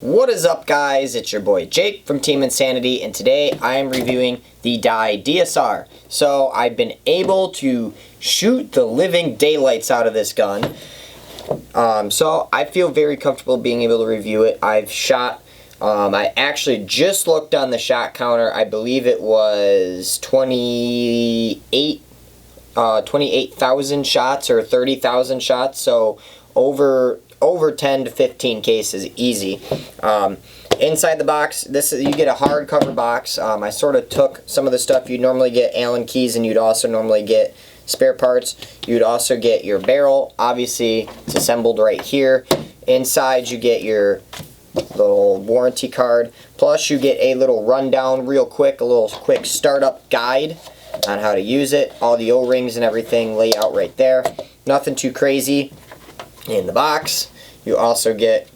What is up, guys? It's your boy Jake from Team Insanity, and today I am reviewing the Dsr. So I've been able to shoot the living daylights out of this gun. So I feel very comfortable being able to review it. I've shot, I actually just looked on the shot counter. I believe it was 28,000 shots or 30,000 shots. So over 10 to 15 cases, easy. Inside the box, you get a hardcover box. I sort of took some of the stuff you'd normally get, Allen keys, and you'd also normally get spare parts. You'd also get your barrel. Obviously, it's assembled right here. Inside, you get your little warranty card. Plus, you get a little rundown real quick, a little quick startup guide on how to use it. All the O-rings and everything lay out right there. Nothing too crazy. In the box, you also get,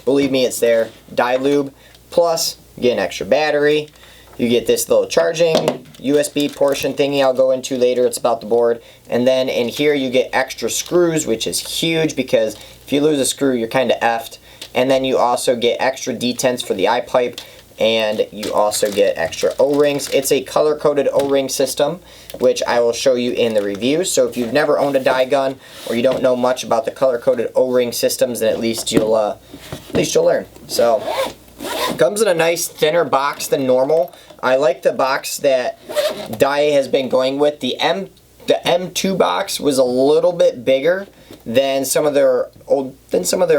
believe me, it's there, dye lube, plus you get an extra battery. You get this little charging USB portion thingy I'll go into later. It's about the board. And then in here you get extra screws, which is huge because if you lose a screw, you're kind of effed. And then you also get extra detents for the eye pipe, and you also get extra O-rings. It's a color-coded O-ring system, which I will show you in the review. So if you've never owned a dye gun or you don't know much about the color-coded O-ring systems, then at least you'll learn. So it comes in a nice thinner box than normal. I like the box that Dye has been going with. The M2 box was a little bit bigger than some of their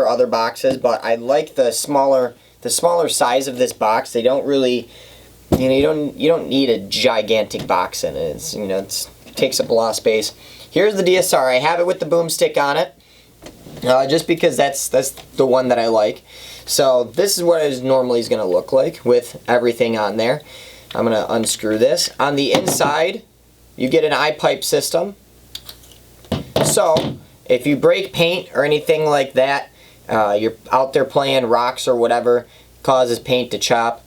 other boxes, but I like the smaller size of this box. They don't really, you don't need a gigantic box in it. It takes up a lot of space. Here's the DSR. I have it with the boomstick on it, just because that's the one that I like. So this is what it normally is going to look like with everything on there. I'm going to unscrew this. On the inside, you get an eye pipe system. So if you break paint or anything like that, you're out there playing rocks or whatever, causes paint to chop.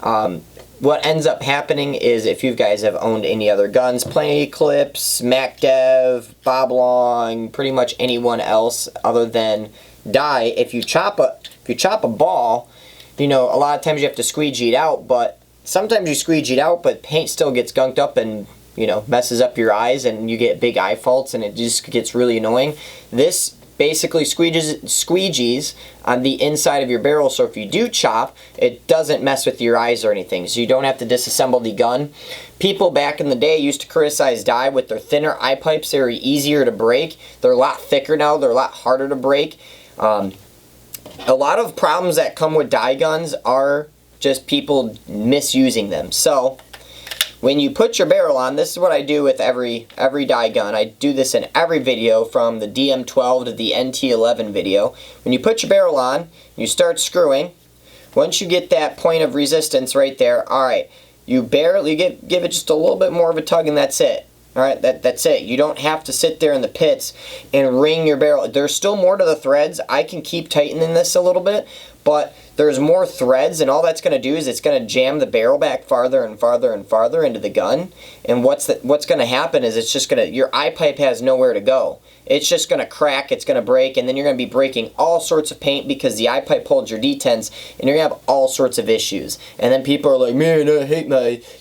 What ends up happening is, if you guys have owned any other guns, Planet Eclipse, MacDev, Bob Long, pretty much anyone else other than Dye, if you chop a ball, a lot of times you have to squeegee it out, but sometimes you squeegee it out, but paint still gets gunked up and messes up your eyes, and you get big eye faults, and it just gets really annoying. This basically squeegees on the inside of your barrel, so if you do chop, it doesn't mess with your eyes or anything, so you don't have to disassemble the gun. People back in the day used to criticize Dye with their thinner eye pipes. They were easier to break. They're a lot thicker now. They're a lot harder to break. A lot of problems that come with Dye guns are just people misusing them. So when you put your barrel on, this is what I do with every Dye gun. I do this in every video, from the DM12 to the NT11 video. When you put your barrel on, you start screwing. Once you get that point of resistance right there, alright, you barely give it just a little bit more of a tug, and that's it. Alright, that's it. You don't have to sit there in the pits and wring your barrel. There's still more to the threads. I can keep tightening this a little bit, but there's more threads, and all that's going to do is it's going to jam the barrel back farther and farther and farther into the gun. And what's going to happen is your eye pipe has nowhere to go. It's just going to crack, it's going to break, and then you're going to be breaking all sorts of paint because the eye pipe holds your detents, and you're going to have all sorts of issues. And then people are like, man, I hate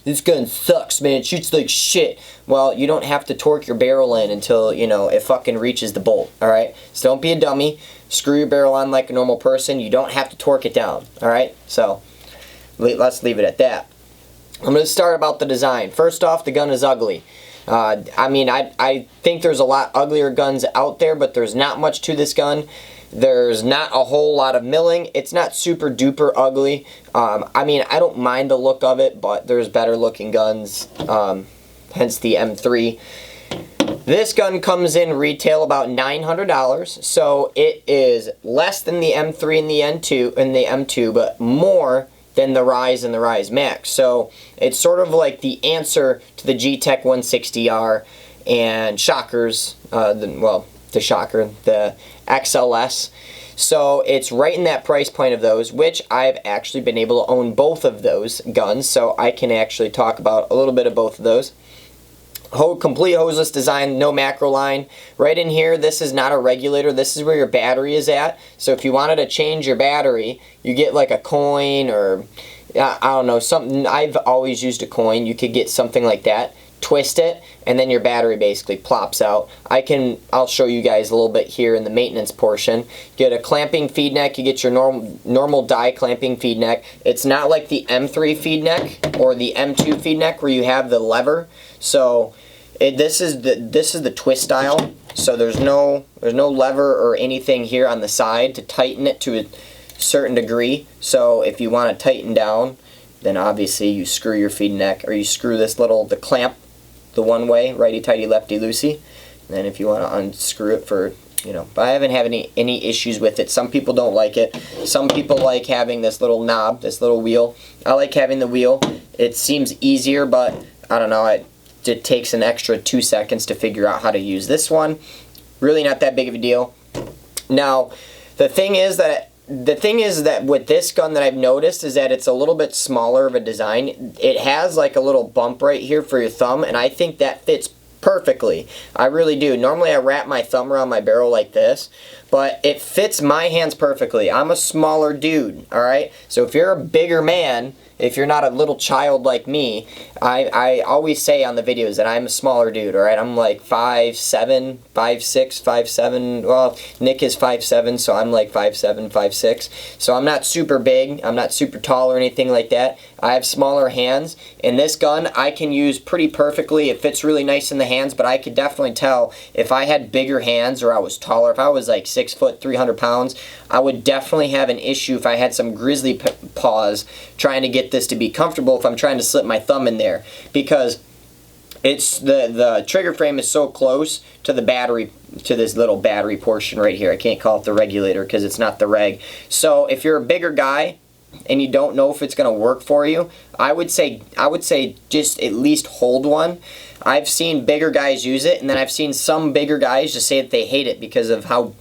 this gun sucks, man, it shoots like shit. Well, you don't have to torque your barrel in until, it fucking reaches the bolt, alright? So don't be a dummy. Screw your barrel on like a normal person. You don't have to torque it down, alright? So, let's leave it at that. I'm going to start about the design. First off, the gun is ugly. I think there's a lot uglier guns out there, but there's not much to this gun. There's not a whole lot of milling. It's not super duper ugly. I don't mind the look of it, but there's better looking guns, hence the M3. This gun comes in retail about $900, so it is less than the M3 and the M2, but more than the Rise and the Rise Max. So it's sort of like the answer to the Gtek 160R and Shockers, the Shocker, the XLS. So it's right in that price point of those, which I've actually been able to own both of those guns, so I can actually talk about a little bit of both of those. Complete hoseless design, no macro line. Right in here, this is not a regulator. This is where your battery is at. So if you wanted to change your battery, you get like a coin or, I don't know, something. I've always used a coin. You could get something like that, twist it, and then your battery basically plops out. I'll show you guys a little bit here in the maintenance portion. Get a clamping feed neck. You get your normal die clamping feed neck. It's not like the M3 feed neck or the M2 feed neck where you have the lever. So this is the twist style. So there's no lever or anything here on the side to tighten it to a certain degree. So if you want to tighten down, then obviously you screw your feed neck, or you screw the clamp the one way, righty tighty lefty loosey. And then if you want to unscrew it for, but I haven't had any issues with it. Some people don't like it. Some people like having this little knob, this little wheel. I like having the wheel. It seems easier, but I don't know, it takes an extra 2 seconds to figure out how to use this one. Really not that big of a deal. Now, the thing is that with this gun that I've noticed is that it's a little bit smaller of a design. It has like a little bump right here for your thumb, and I think that fits perfectly. I really do. Normally I wrap my thumb around my barrel like this, but it fits my hands perfectly. I'm a smaller dude, alright? So if you're a bigger man, if you're not a little child like me, I always say on the videos that I'm a smaller dude, alright? I'm like 5'7", 5'6", 5'7", well, Nick is 5'7", so I'm like 5'7", 5'6". So I'm not super big, I'm not super tall or anything like that. I have smaller hands, and this gun I can use pretty perfectly. It fits really nice in the hands, but I could definitely tell if I had bigger hands or I was taller, if I was like 6 foot, 300 pounds, I would definitely have an issue if I had some grizzly paws trying to get this to be comfortable if I'm trying to slip my thumb in there, because it's the trigger frame is so close to the battery, to this little battery portion right here. I can't call it the regulator because it's not the reg. So if you're a bigger guy and you don't know if it's going to work for you, I would say just at least hold one. I've seen bigger guys use it, and then I've seen some bigger guys just say that they hate it because of how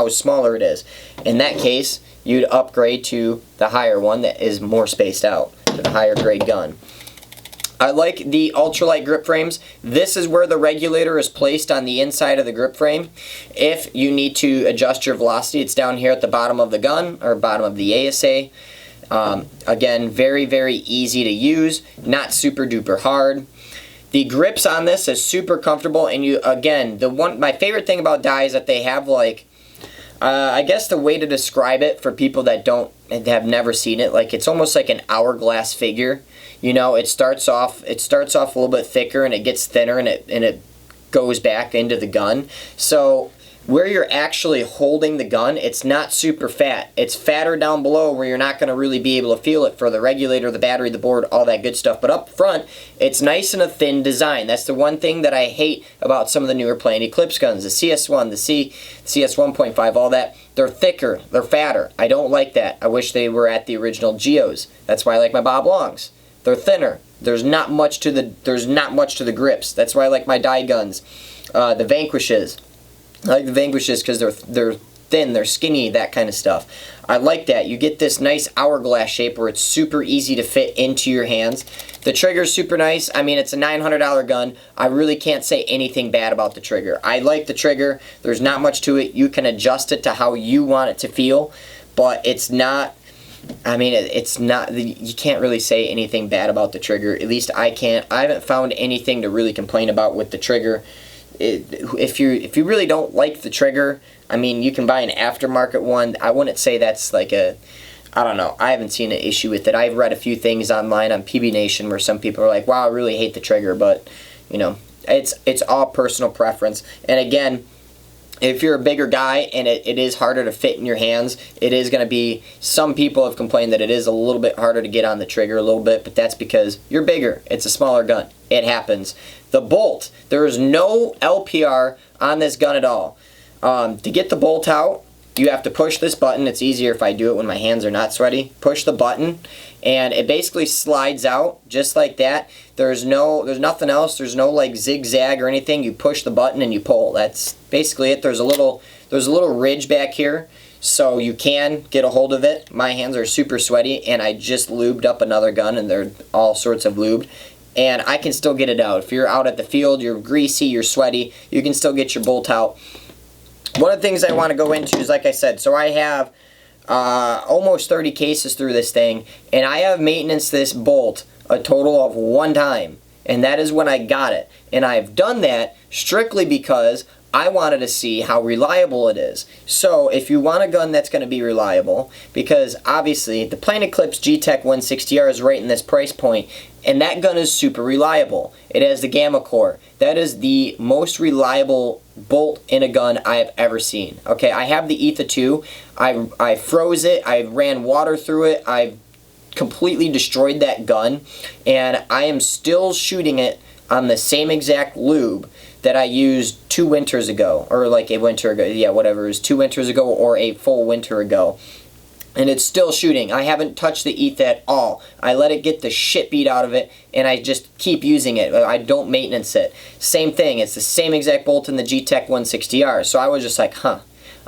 smaller it is. In that case, you'd upgrade to the higher one that is more spaced out, to the higher grade gun. I like the ultralight grip frames. This is where the regulator is placed on the inside of the grip frame. If you need to adjust your velocity, it's down here at the bottom of the gun, or bottom of the ASA. Again, very, very easy to use, not super duper hard. The grips on this is super comfortable, and my favorite thing about die is that they have like, I guess the way to describe it for people that have never seen it, like it's almost like an hourglass figure. It starts off a little bit thicker, and it gets thinner, and it goes back into the gun. So where you're actually holding the gun, it's not super fat. It's fatter down below where you're not going to really be able to feel it for the regulator, the battery, the board, all that good stuff. But up front, it's nice and a thin design. That's the one thing that I hate about some of the newer Plain Eclipse guns. The CS1, the CS 1.5, all that. They're thicker. They're fatter. I don't like that. I wish they were at the original Geos. That's why I like my Bob Longs. They're thinner. There's not much to the grips. That's why I like my die guns. The Vanquishes. I like the Vanquishes because they're thin, they're skinny, that kind of stuff. I like that. You get this nice hourglass shape where it's super easy to fit into your hands. The trigger's super nice. I mean, it's a $900 gun. I really can't say anything bad about the trigger. I like the trigger. There's not much to it. You can adjust it to how you want it to feel, but it's not, you can't really say anything bad about the trigger. At least I can't. I haven't found anything to really complain about with the trigger. If you really don't like the trigger, I mean, you can buy an aftermarket one. I wouldn't say that's like I don't know. I haven't seen an issue with it. I've read a few things online on PB Nation where some people are like, wow, I really hate the trigger, but it's all personal preference. And again, if you're a bigger guy and it is harder to fit in your hands, it is going to be, some people have complained that it is a little bit harder to get on the trigger a little bit, but that's because you're bigger. It's a smaller gun. It happens. The bolt, there is no LPR on this gun at all. To get the bolt out, you have to push this button. It's easier if I do it when my hands are not sweaty. Push the button, and it basically slides out just like that. There's nothing else. There's no like zigzag or anything. You push the button and you pull. That's basically it. There's a little ridge back here, so you can get a hold of it. My hands are super sweaty, and I just lubed up another gun, and they're all sorts of lubed. and I can still get it out. If you're out at the field, you're greasy, you're sweaty, you can still get your bolt out. One of the things I want to go into is, like I said, so I have almost 30 cases through this thing, and I have maintenance this bolt a total of 1 time, and that is when I got it. And I've done that strictly because I wanted to see how reliable it is. So if you want a gun that's going to be reliable, because obviously the Planet Clips Gtek 160R is right in this price point, and that gun is super reliable. It has the Gamma Core. That is the most reliable bolt in a gun I have ever seen. Okay, I have the Ether 2. I froze it. I ran water through it. I completely destroyed that gun, and I am still shooting it on the same exact lube that I used 2 winters ago, or like a winter ago, yeah, whatever, it was 2 winters ago or a full winter ago. And it's still shooting. I haven't touched the ETH at all. I let it get the shit beat out of it, and I just keep using it. I don't maintenance it. Same thing, it's the same exact bolt in the Gtek 160R. So I was just like, huh,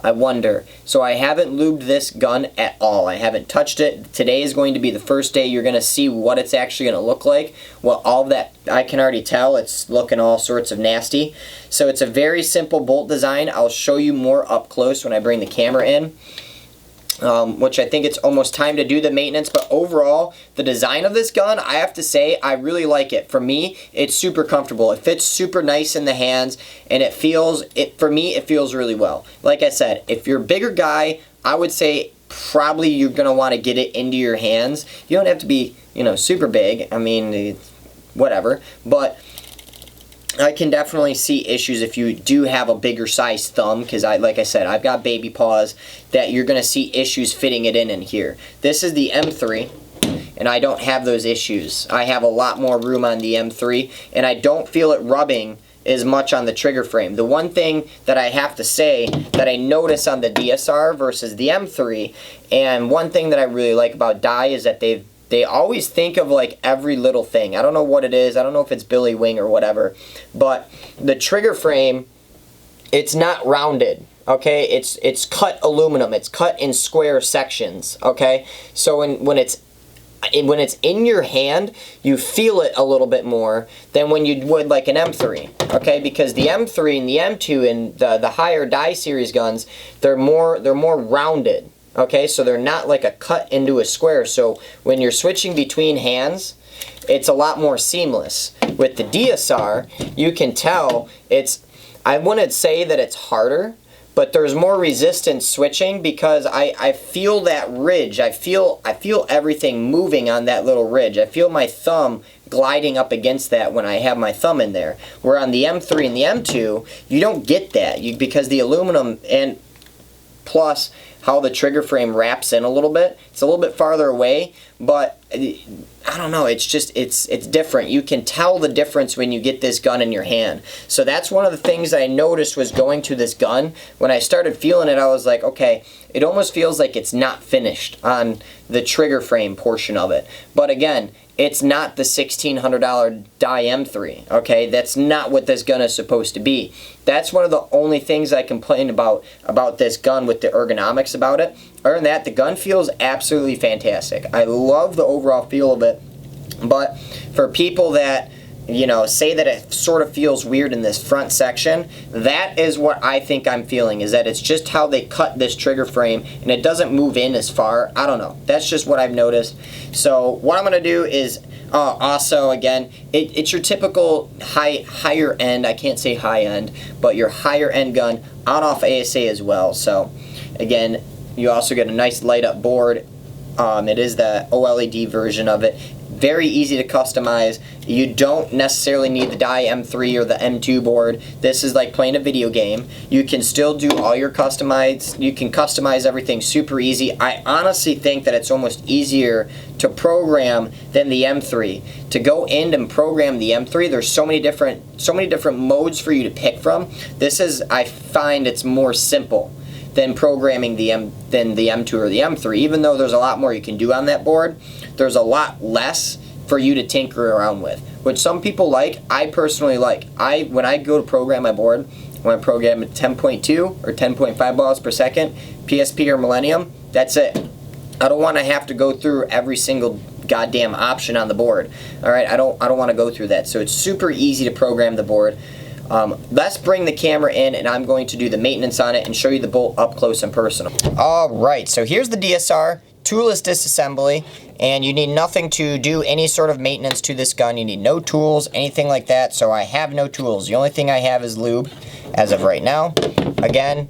I wonder. So I haven't lubed this gun at all. I haven't touched it. Today is going to be the first day you're going to see what it's actually going to look like. Well, all of that, I can already tell it's looking all sorts of nasty. So it's a very simple bolt design. I'll show you more up close when I bring the camera in. Which I think it's almost time to do the maintenance, but overall, the design of this gun, I have to say, I really like it. For me, it's super comfortable. It fits super nice in the hands, and for me, it feels really well. Like I said, if you're a bigger guy, I would say probably you're going to want to get it into your hands. You don't have to be, super big. I mean, whatever, but I can definitely see issues if you do have a bigger size thumb, because like I said, I've got baby paws, that you're going to see issues fitting it in here. This is the M3, and I don't have those issues. I have a lot more room on the M3, and I don't feel it rubbing as much on the trigger frame. The one thing that I have to say that I notice on the DSR versus the M3, and one thing that I really like about Dye is that they always think of like every little thing. I don't know what it is. I don't know if it's Billy Wing or whatever. But the trigger frame, it's not rounded. Okay? It's cut aluminum. It's cut in square sections. Okay? So when it's in your hand, you feel it a little bit more than when you would like an M3. Okay? Because the M3 and the M2 and the higher Dye series guns, they're more rounded. Okay, so they're not like a cut into a square, so when you're switching between hands, it's a lot more seamless. With the DSR, you can tell I wouldn't say that it's harder, but there's more resistance switching because I feel that ridge. I feel everything moving on that little ridge. I feel my thumb gliding up against that when I have my thumb in there. Where on the M3 and the M2, you don't get that because the aluminum and plus how the trigger frame wraps in a little bit. It's a little bit farther away, but I don't know, it's different. You can tell the difference when you get this gun in your hand. So that's one of the things that I noticed was going to this gun. When I started feeling it, I was like, okay, it almost feels like it's not finished on the trigger frame portion of it. But again, it's not the $1,600 Dye M3, okay? That's not what this gun is supposed to be. That's one of the only things I complain about this gun with the ergonomics about it. Other than that, the gun feels absolutely fantastic. I love the overall feel of it, but for people that say that it sort of feels weird in this front section, that is what I think I'm feeling, is that it's just how they cut this trigger frame and it doesn't move in as far. I don't know. That's just what I've noticed. So what I'm going to do is also, again, it's your typical higher end, I can't say high end, but your higher end gun on-off ASA as well. So again, you also get a nice light up board. It is the OLED version of it. Very easy to customize. You don't necessarily need the Dye M3 or the M2 board. This is like playing a video game. You can still do all your you can customize everything super easy. I honestly think that it's almost easier to program than the M3. To go in and program the M3, there's so many different modes for you to pick from. I find it's more simple than programming the M2 or the M3. Even though there's a lot more you can do on that board, there's a lot less for you to tinker around with, which some people like. I personally like. When I go to program my board, when I program at 10.2 or 10.5 balls per second, PSP or Millennium, that's it. I don't want to have to go through every single goddamn option on the board. All right, I don't want to go through that. So it's super easy to program the board. Let's bring the camera in, and I'm going to do the maintenance on it and show you the bolt up close and personal. All right, so here's the Dsr Toolless Disassembly, and you need nothing to do any sort of maintenance to this gun. You need no tools, anything like that, so I have no tools. The only thing I have is lube as of right now. Again,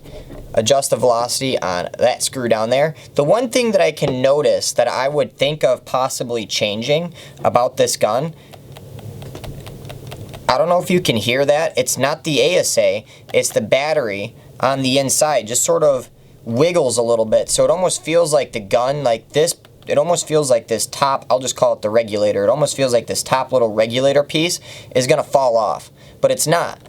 adjust the velocity on that screw down there. The one thing that I can notice that I would think of possibly changing about this gun, I don't know if you can hear that. It's not the ASA, it's the battery on the inside. Just sort of wiggles a little bit. So it almost feels like the gun, like this, it almost feels like this top, I'll just call it the regulator. It almost feels like this top little regulator piece is gonna fall off. But it's not.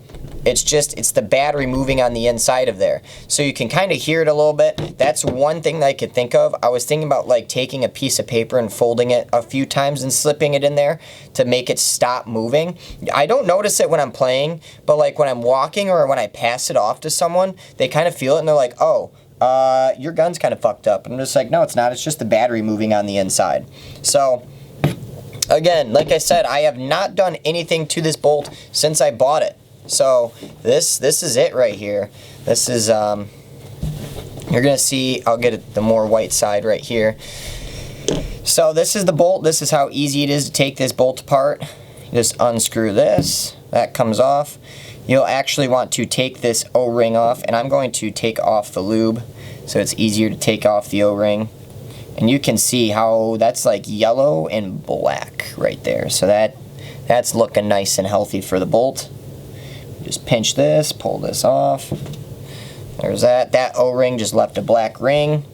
It's the battery moving on the inside of there. So you can kind of hear it a little bit. That's one thing that I could think of. I was thinking about like taking a piece of paper and folding it a few times and slipping it in there to make it stop moving. I don't notice it when I'm playing, but like when I'm walking or when I pass it off to someone, they kind of feel it and they're like, oh, your gun's kind of fucked up. And I'm just like, no, it's not. It's just the battery moving on the inside. So again, like I said, I have not done anything to this bolt since I bought it. So this is it right here. This is you're gonna see, I'll get it the more white side right here. So this is the bolt. This is how easy it is to take this bolt apart. Just unscrew this, that comes off. You'll actually want to take this O-ring off, and I'm going to take off the lube so it's easier to take off the O-ring. And you can see how that's like yellow and black right there. So that's looking nice and healthy for the bolt. Just pinch this, pull this off. There's that. That O-ring just left a black ring.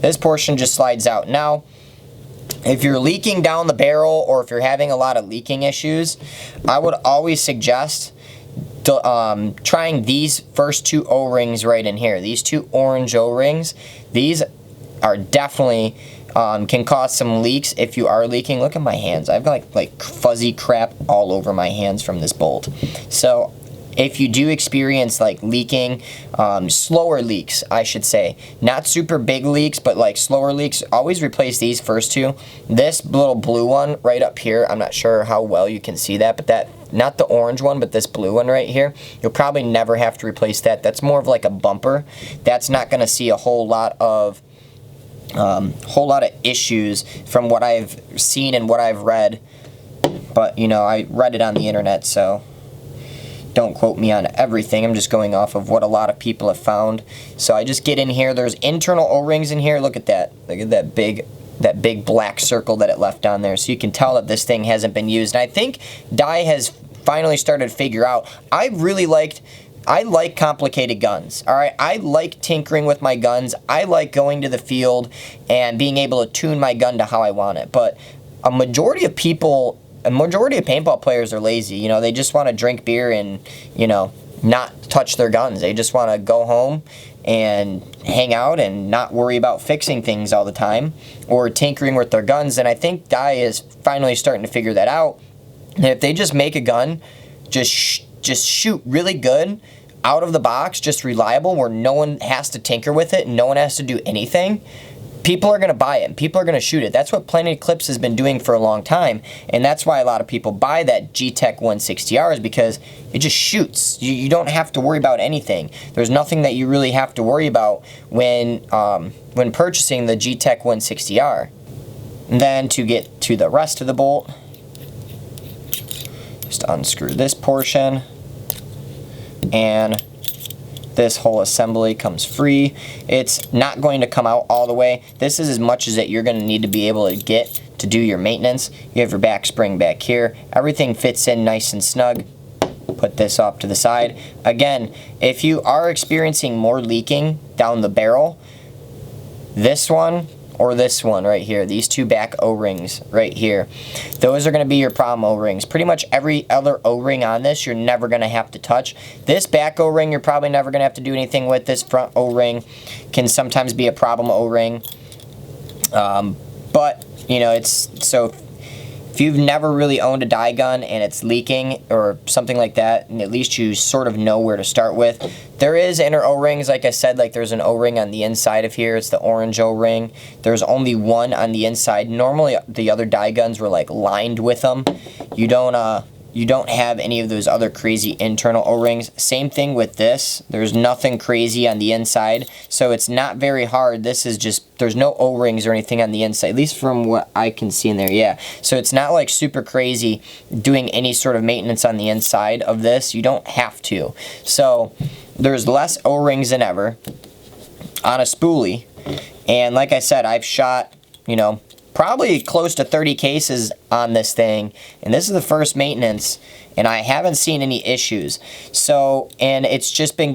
This portion just slides out. Now, if you're leaking down the barrel or if you're having a lot of leaking issues, I would always suggest trying these first two O-rings right in here. These two orange O-rings. These are definitely can cause some leaks if you are leaking. Look at my hands. I've got like fuzzy crap all over my hands from this bolt. So if you do experience like leaking, slower leaks, I should say, not super big leaks, but like slower leaks, always replace these first two. This little blue one right up here, I'm not sure how well you can see that, but that, not the orange one, but this blue one right here, you'll probably never have to replace that. That's more of like a bumper. That's not going to see a whole lot of issues from what I've seen and what I've read. But you know, I read it on the internet, so don't quote me on everything. I'm just going off of what a lot of people have found. So I just get in here. There's internal O-rings in here. Look at that. Look at that big black circle that it left down there. So you can tell that this thing hasn't been used. And I think Dye has finally started to figure out, I like complicated guns, all right? I like tinkering with my guns. I like going to the field and being able to tune my gun to how I want it. But a majority of paintball players are lazy. You know, they just want to drink beer and, you know, not touch their guns. They just want to go home and hang out and not worry about fixing things all the time or tinkering with their guns. And I think Dye is finally starting to figure that out. And if they just make a gun, just shoot really good out of the box, just reliable, where no one has to tinker with it and no one has to do anything, people are going to buy it and people are going to shoot it. That's what Planet Eclipse has been doing for a long time, and that's why a lot of people buy that Gtek 160R, is because it just shoots. You don't have to worry about anything. There's nothing that you really have to worry about when purchasing the Gtek 160R. And then to get to the rest of the bolt, just unscrew this portion, and this whole assembly comes free. It's not going to come out all the way. This is as much as that you're going to need to be able to get to do your maintenance. You have your back spring back here. Everything fits in nice and snug. Put this off to the side. Again, if you are experiencing more leaking down the barrel, this one or this one right here, these two back O-rings right here, those are going to be your problem O-rings. Pretty much every other O-ring on this you're never going to have to touch. This back O-ring you're probably never going to have to do anything with. This front O-ring can sometimes be a problem O-ring, but you know, it's so if you've never really owned a die gun and it's leaking or something like that, and at least you sort of know where to start with. There is inner O-rings, like I said, like there's an O-ring on the inside of here. It's the orange O-ring. There's only one on the inside. Normally the other die guns were like lined with them. You don't have any of those other crazy internal O-rings. Same thing with this. There's nothing crazy on the inside, so it's not very hard. This is just, there's no O-rings or anything on the inside, at least from what I can see in there, yeah. So it's not like super crazy doing any sort of maintenance on the inside of this. You don't have to. So there's less O-rings than ever on a spoolie, and like I said, I've shot, you know, probably close to 30 cases on this thing, and this is the first maintenance, and I haven't seen any issues. So, and it's just been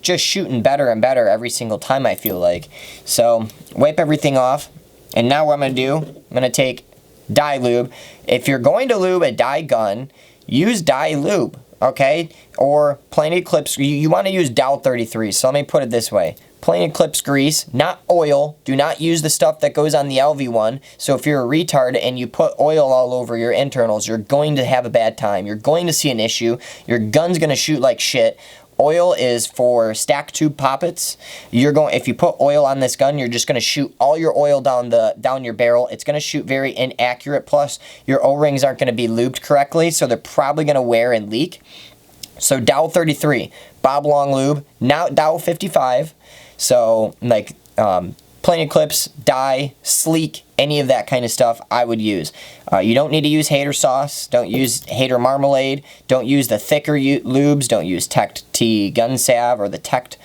just shooting better and better every single time, I feel like. So, wipe everything off, and now what I'm going to do, I'm going to take dye lube. If you're going to lube a dye gun, use dye lube, okay? Or plain Eclipse, you want to use Dow 33, so let me put it this way. Plain Eclipse grease, not oil. Do not use the stuff that goes on the LV1. So if you're a retard and you put oil all over your internals, you're going to have a bad time. You're going to see an issue. Your gun's going to shoot like shit. Oil is for stack tube poppets. If you put oil on this gun, you're just going to shoot all your oil down your barrel. It's going to shoot very inaccurate. Plus, your O-rings aren't going to be lubed correctly, so they're probably going to wear and leak. So Dow 33, Bob Long Lube, now Dow 55. So, like, plain Eclipse, dye, sleek, any of that kind of stuff I would use. You don't need to use hater sauce. Don't use hater marmalade. Don't use the thicker lubes. Don't use Tect T gun salve, or the Tect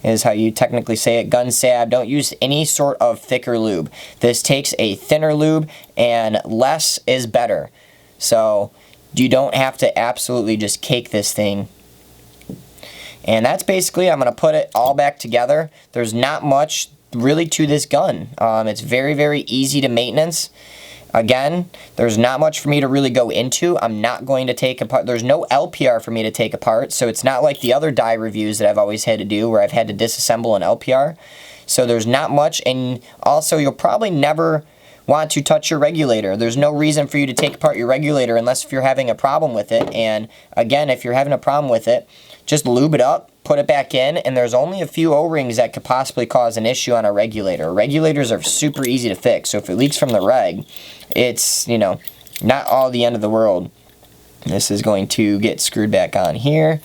is how you technically say it, gun salve. Don't use any sort of thicker lube. This takes a thinner lube, and less is better. So, you don't have to absolutely just cake this thing. And that's basically, I'm going to put it all back together. There's not much really to this gun. It's very, very easy to maintenance. Again, there's not much for me to really go into. I'm not going to take apart, there's no LPR for me to take apart, so it's not like the other die reviews that I've always had to do where I've had to disassemble an LPR. So there's not much, and also you'll probably never want to touch your regulator. There's no reason for you to take apart your regulator unless if you're having a problem with it. And again, if you're having a problem with it, just lube it up, put it back in, and there's only a few O-rings that could possibly cause an issue on a regulator. Regulators are super easy to fix, so if it leaks from the reg, it's, you know, not all the end of the world. This is going to get screwed back on here.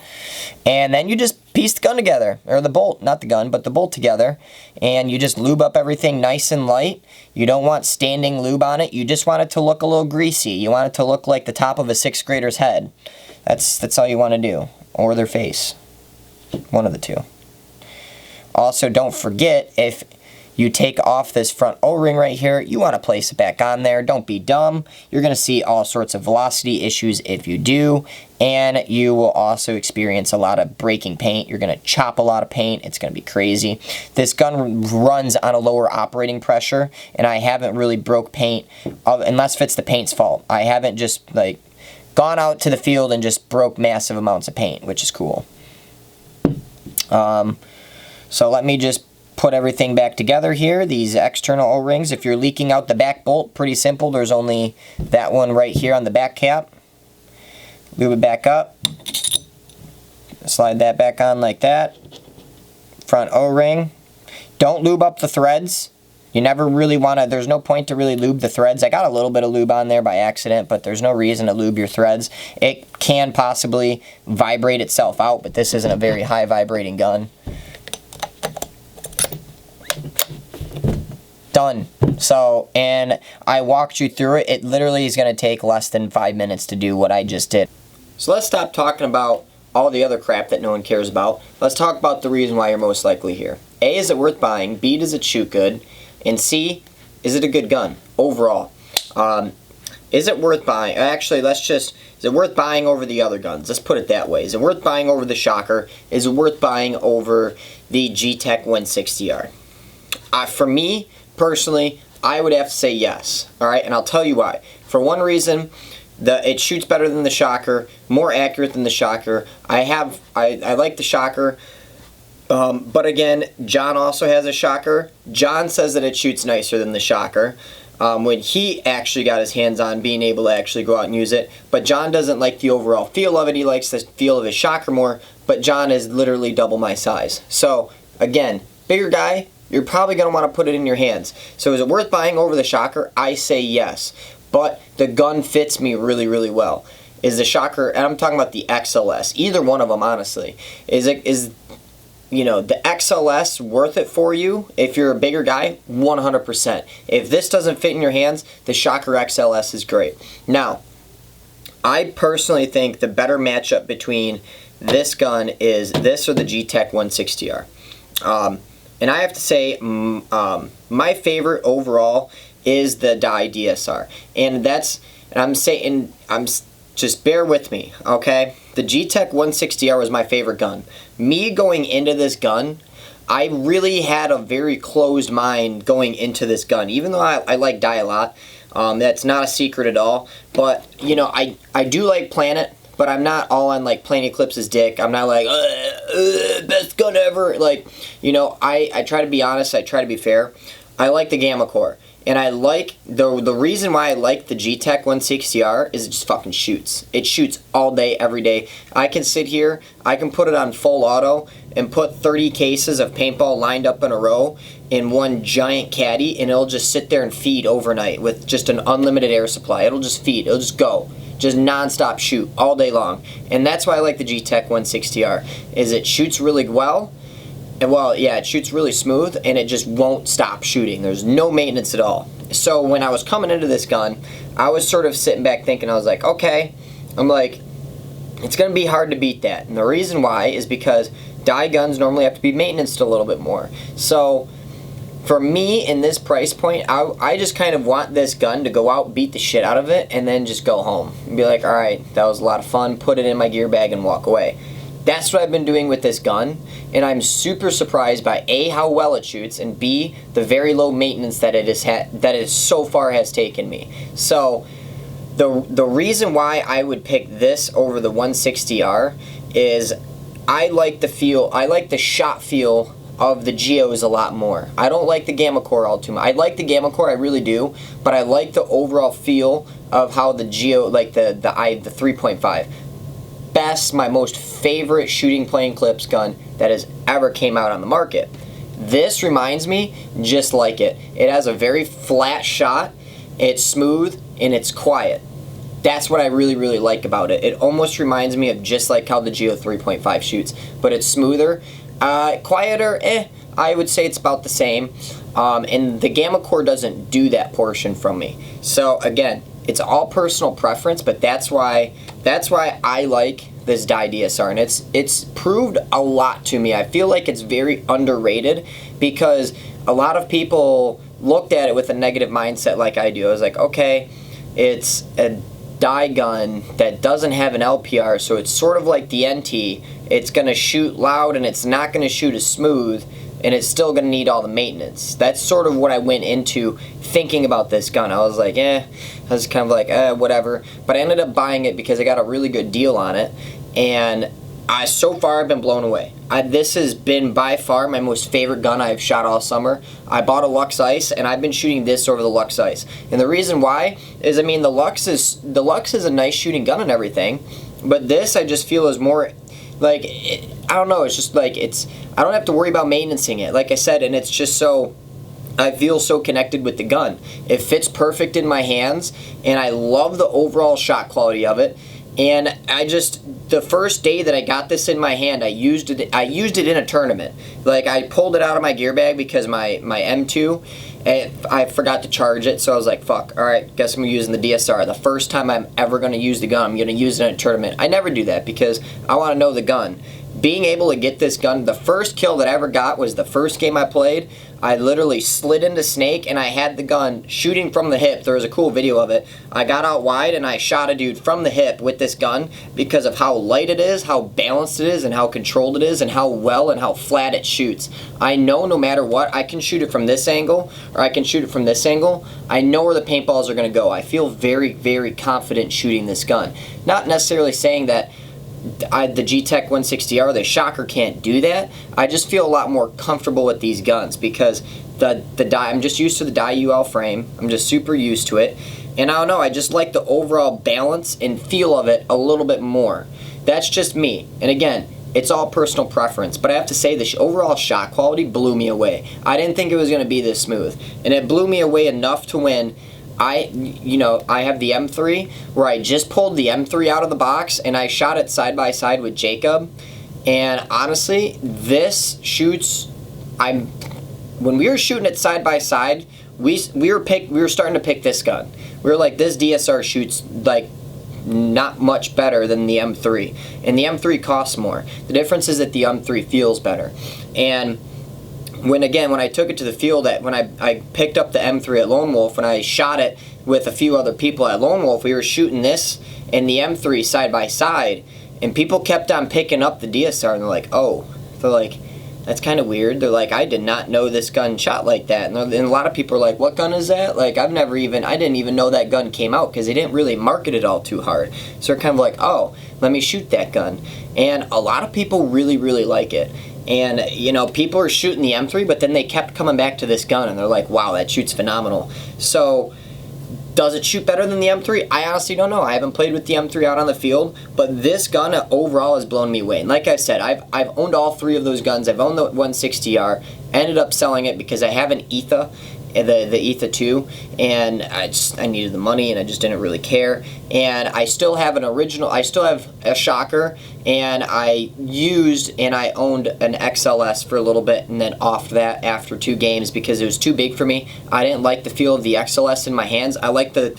And then you just piece the gun together, or the bolt, not the gun, but the bolt together, and you just lube up everything nice and light. You don't want standing lube on it. You just want it to look a little greasy. You want it to look like the top of a 6th grader's head. That's all you want to do. Or their face. One of the two. Also, don't forget, if you take off this front O-ring right here, you want to place it back on there. Don't be dumb. You're going to see all sorts of velocity issues if you do, and you will also experience a lot of breaking paint. You're going to chop a lot of paint. It's going to be crazy. This gun runs on a lower operating pressure, and I haven't really broke paint, unless if it's the paint's fault. I haven't just, like, gone out to the field and just broke massive amounts of paint, which is cool. So let me just put everything back together here. These external O-rings, if you're leaking out the back bolt, pretty simple. There's only that one right here on the back cap. Lube it back up. Slide that back on like that. Front O-ring. Don't lube up the threads. You never really want to, there's no point to really lube the threads. I got a little bit of lube on there by accident, but there's no reason to lube your threads. It can possibly vibrate itself out, but this isn't a very high vibrating gun. Done. So, and I walked you through it. It literally is going to take less than 5 minutes to do what I just did. So let's stop talking about all the other crap that no one cares about. Let's talk about the reason why you're most likely here. A, is it worth buying? B, does it shoot good? And C, is it a good gun overall? Is it worth buying? Actually, is it worth buying over the other guns? Let's put it that way. Is it worth buying over the Shocker? Is it worth buying over the Gtek 160R? For me, personally, I would have to say yes. Alright, and I'll tell you why. For one reason, it shoots better than the Shocker, more accurate than the Shocker. I like the Shocker. But again, John also has a Shocker. John says that it shoots nicer than the Shocker. when he actually got his hands on being able to actually go out and use it. But John doesn't like the overall feel of it. He likes the feel of his shocker more, but John is literally double my size. So again, bigger guy, you're probably going to want to put it in your hands. So is it worth buying over the shocker? I say yes. But the gun fits me really, really well. Is the shocker, and I'm talking about the XLS, either one of them, honestly. Is you know, the XLS worth it for you if you're a bigger guy? 100%. If this doesn't fit in your hands, the shocker XLS is great. Now, I personally think the better matchup between this gun is this or the Gtek 160R. And I have to say, my favorite overall is the Dsr. And just bear with me, okay? The Gtek 160R was my favorite gun. Me going into this gun, I really had a very closed mind going into this gun. Even though I like Die a lot, that's not a secret at all. But, you know, I do like Planet, but I'm not all on, like, Planet Eclipse's dick. I'm not like, best gun ever. Like, you know, I try to be honest. I try to be fair. I like the Gamma Core. And I like, the reason why I like the Gtek 160R is it just fucking shoots. It shoots all day, every day. I can sit here, I can put it on full auto and put 30 cases of paintball lined up in a row in one giant caddy, and it'll just sit there and feed overnight with just an unlimited air supply. It'll just feed, it'll just go. Just non-stop shoot all day long. And that's why I like the Gtek 160R, is it shoots really well. And well, yeah, it shoots really smooth, and it just won't stop shooting. There's no maintenance at all. So when I was coming into this gun, I was sort of sitting back thinking, I was like, okay, I'm like, it's going to be hard to beat that. And the reason why is because die guns normally have to be maintained a little bit more. So for me, in this price point, I just kind of want this gun to go out, beat the shit out of it, and then just go home. And be like, alright, that was a lot of fun, put it in my gear bag and walk away. That's what I've been doing with this gun, and I'm super surprised by A, how well it shoots, and B, the very low maintenance that it so far has taken me. So the reason why I would pick this over the 160R is I like the shot feel of the Geos a lot more. I don't like the Gamma Core all too much. I like the Gamma Core, I really do, but I like the overall feel of how the Geo, like the 3.5. Best, my most favorite shooting plain clips gun that has ever came out on the market. This reminds me just like it. It has a very flat shot, it's smooth, and it's quiet. That's what I really, really like about it. It almost reminds me of just like how the Geo 3.5 shoots, but it's smoother. Quieter, I would say it's about the same. And the Gamma Core doesn't do that portion from me. So again, it's all personal preference, but that's why I like this Dsr, and it's proved a lot to me. I feel like it's very underrated because a lot of people looked at it with a negative mindset like I do. I was like, okay, it's a die gun that doesn't have an LPR, so it's sort of like the NT. It's going to shoot loud and it's not going to shoot as smooth, and it's still going to need all the maintenance. That's sort of what I went into thinking about this gun. I was like, I was kind of like, whatever. But I ended up buying it because I got a really good deal on it, and so far I've been blown away. This has been by far my most favorite gun I've shot all summer. I bought a Lux Ice, and I've been shooting this over the Lux Ice. And the reason why is, I mean, the Lux is a nice shooting gun and everything, but this I just feel is more like, I don't know, it's just like, I don't have to worry about maintaining it, like I said, and it's just so, I feel so connected with the gun. It fits perfect in my hands, and I love the overall shot quality of it. And the first day that I got this in my hand, I used it in a tournament. Like, I pulled it out of my gear bag because my M2, I forgot to charge it, so I was like, fuck, alright, guess I'm using the DSR. The first time I'm ever going to use the gun, I'm going to use it in a tournament. I never do that because I want to know the gun. Being able to get this gun, the first kill that I ever got was the first game I played. I literally slid into Snake and I had the gun shooting from the hip. There was a cool video of it. I got out wide and I shot a dude from the hip with this gun because of how light it is, how balanced it is, and how controlled it is, and how well and how flat it shoots. I know no matter what, I can shoot it from this angle or I can shoot it from this angle. I know where the paintballs are going to go. I feel very, very confident shooting this gun. Not necessarily saying that the Gtek 160R, the shocker, can't do that. I just feel a lot more comfortable with these guns because the die. I'm just used to the die UL frame. I'm just super used to it. And I don't know, I just like the overall balance and feel of it a little bit more. That's just me. And again, it's all personal preference. But I have to say, the overall shot quality blew me away. I didn't think it was going to be this smooth. And it blew me away enough to when I have the M3, where I just pulled the M3 out of the box and I shot it side by side with Jacob. And honestly, this shoots, when we were shooting it side by side, we were starting to pick this gun. We were like, this DSR shoots like not much better than the M3, and the M3 costs more. The difference is that the M3 feels better. And when I took it to the field, when I picked up the M3 at Lone Wolf, when I shot it with a few other people at Lone Wolf, we were shooting this and the M3 side by side, and people kept on picking up the DSR, and they're like, that's kind of weird. They're like, I did not know this gun shot like that. And a lot of people are like, what gun is that? Like, I didn't even know that gun came out, because they didn't really market it all too hard. So they're kind of like, oh, let me shoot that gun. And a lot of people really, really like it. And, people are shooting the M3, but then they kept coming back to this gun, and they're like, wow, that shoots phenomenal. So, does it shoot better than the M3? I honestly don't know. I haven't played with the M3 out on the field, but this gun overall has blown me away. And like I said, I've owned all three of those guns. I've owned the 160R, ended up selling it because I have an ETHA, the ETHA 2, and I needed the money and I just didn't really care. And I still have I still have a shocker, and I owned an XLS for a little bit, and then off that after 2 games because it was too big for me. I didn't like the feel of the XLS in my hands. I like the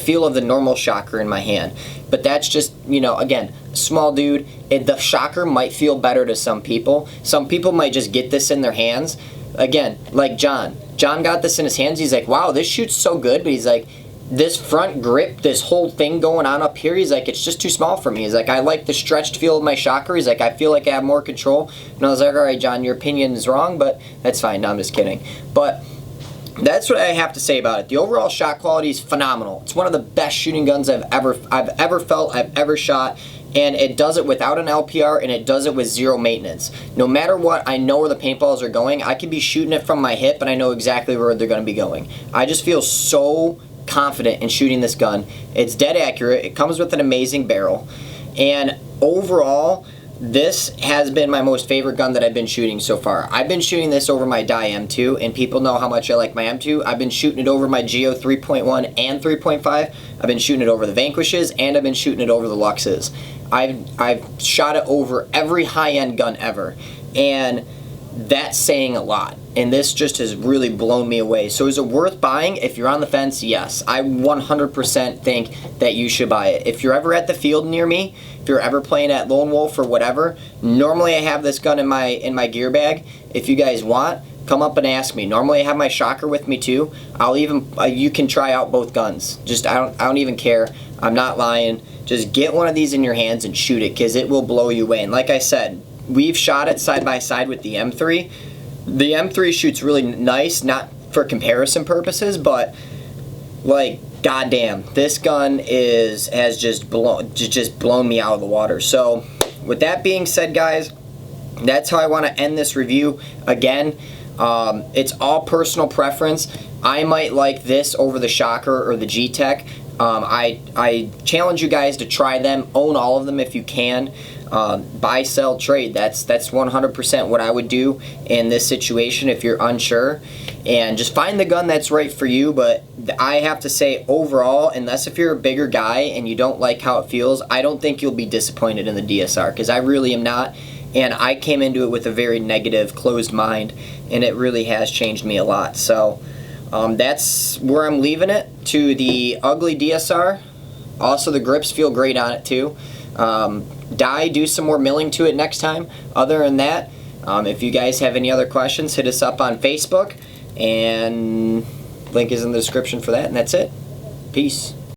feel of the normal shocker in my hand. But that's just, again, small dude. The shocker might feel better to some people. Some people might just get this in their hands. Again, like John. John got this in his hands. He's like, wow, this shoots so good. But he's like, this front grip, this whole thing going on up here, he's like, it's just too small for me. He's like, I like the stretched feel of my shocker. He's like, I feel like I have more control. And I was like, all right, John, your opinion is wrong, but that's fine. No, I'm just kidding. But that's what I have to say about it. The overall shot quality is phenomenal. It's one of the best shooting guns I've ever felt, I've ever shot. And it does it without an LPR, and it does it with zero maintenance. No matter what, I know where the paintballs are going. I could be shooting it from my hip, and I know exactly where they're going to be going. I just feel so confident in shooting this gun. It's dead accurate. It comes with an amazing barrel. And overall, this has been my most favorite gun that I've been shooting so far. I've been shooting this over my Die M2, and people know how much I like my M2. I've been shooting it over my Geo 3.1 and 3.5. I've been shooting it over the Vanquishes, and I've been shooting it over the Luxes. I've shot it over every high-end gun ever, and that's saying a lot. And this just has really blown me away. So is it worth buying? If you're on the fence, yes. I 100% think that you should buy it. If you're ever at the field near me, if you're ever playing at Lone Wolf or whatever, normally I have this gun in my gear bag. If you guys want, come up and ask me. Normally I have my shocker with me too. You can try out both guns. I don't even care. I'm not lying. Just get one of these in your hands and shoot it, because it will blow you away. And like I said, we've shot it side by side with the M3. The M3 shoots really nice, not for comparison purposes, but like, goddamn, this gun has just blown me out of the water. So with that being said, guys, that's how I want to end this review. Again, it's all personal preference. I might like this over the shocker or the Gtek. I challenge you guys to try them, own all of them if you can. Buy, sell, trade. That's 100% what I would do in this situation if you're unsure. And just find the gun that's right for you. But I have to say, overall, unless if you're a bigger guy and you don't like how it feels, I don't think you'll be disappointed in the DSR, because I really am not. And I came into it with a very negative, closed mind, and it really has changed me a lot. So that's where I'm leaving it, to the ugly DSR. Also, the grips feel great on it too. Do some more milling to it next time. Other than that, if you guys have any other questions, hit us up on Facebook, and link is in the description for that, and that's it. Peace.